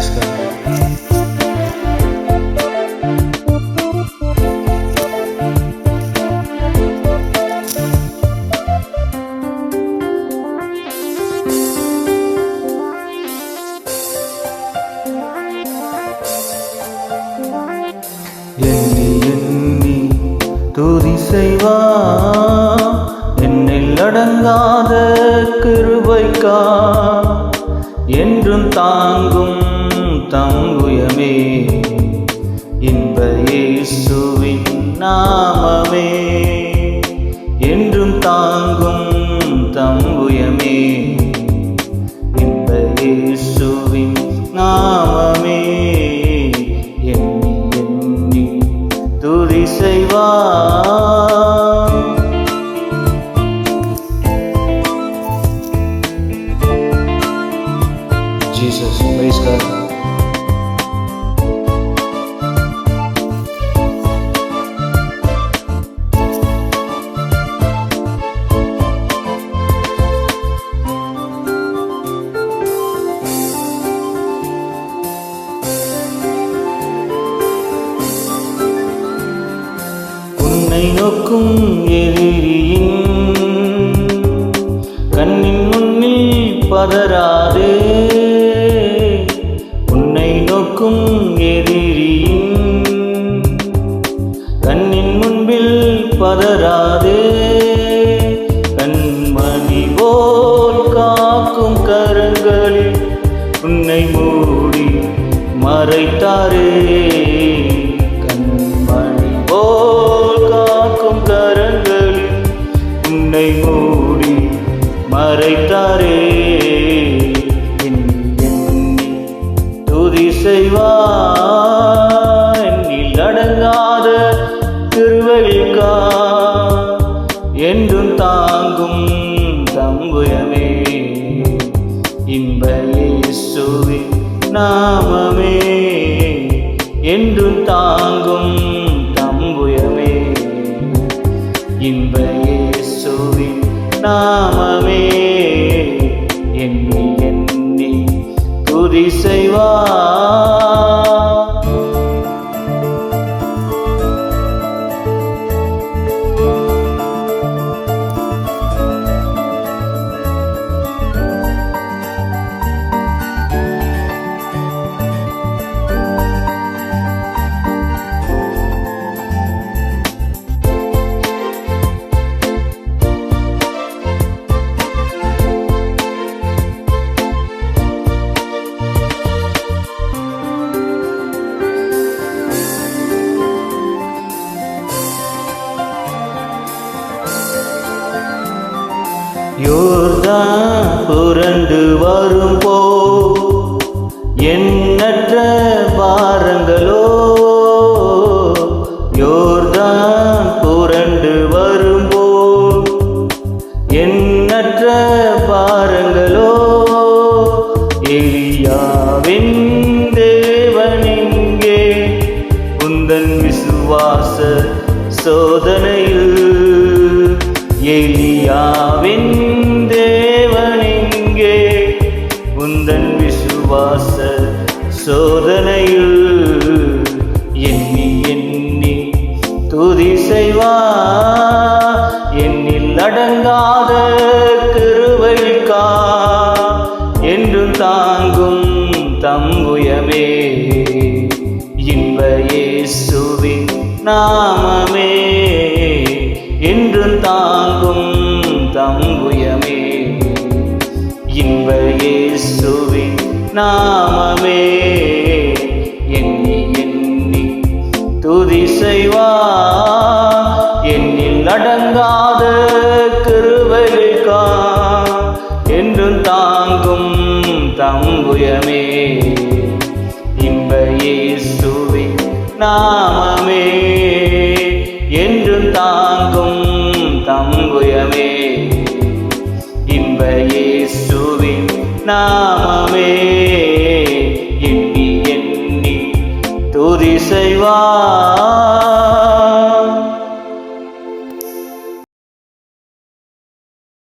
Praise God. எண்ணி எண்ணி துதி செய்வார் என்னில் அடங்காத கிருபைக்கா என்றும் தாங்கும் தம்புயமே இன்ப இயேசுவின் நாமமே என்றும் தாங்கும் தம்புயமே இன்ப இயேசுவின் நாமமே எண்ணி எண்ணி துதி செய்வார். Jesus, praise God. உன்னை நோக்கும் எதிரியின் கண்ணின் முன்னில் பதறாதே, உன்னை நோக்கும் எதிரியின் கண்ணின் முன்பில் பதறாதே, கண்மணி போல் காக்கும் கரங்களில் உன்னை மூடி மறைத்தாரே, கண்மணி போல் காக்கும் கரங்களில் உன்னை மூடி மறைத்தாரே, எண்ணி துதி செய்வார் என்னில் அடங்காத கிருபைக்கா என்றும் தாங்கும் தம்புயமே இன்ப இயேசுவின் நாமமே என்றும் தாங்கும் தம்புயமே இன்ப இயேசுவின் நாமமே எண்ணி எண்ணி துதி செய்வார். யோர்தான் புரண்டு வரும்போ எண்ணற்ற பாரங்களோ, யோர்தான் புரண்டு வரும்போ எண்ணற்ற பாரங்களோ, எலியாவின் தேவனிங்கே உந்தன் விசுவாச சோதனையில், எலியாவின் தேவனிங்கே உந்தன் விசுவாச சோதனையில், எண்ணி எண்ணி துதி செய்வார் என்னில் அடங்காத கிருபைக்கா என்றும் தாங்கும் தம்புயமே இன்ப இயேசுவின் நாமமே என்றும் தாங்கும் தம்புயமே இன்ப இயேசுவின் நாமமே எண்ணி எண்ணி துதி செய்வார் என்னில் அடங்காத கிருபைக்கா என்றும் தாங்கும் தம்புயமே இன்ப இயேசுவின் நாமமே என்றும் தாங்கும் தம்புயமே இன்ப இயேசுவின் நாமமே எண்ணி எண்ணி துதி செய்வார்.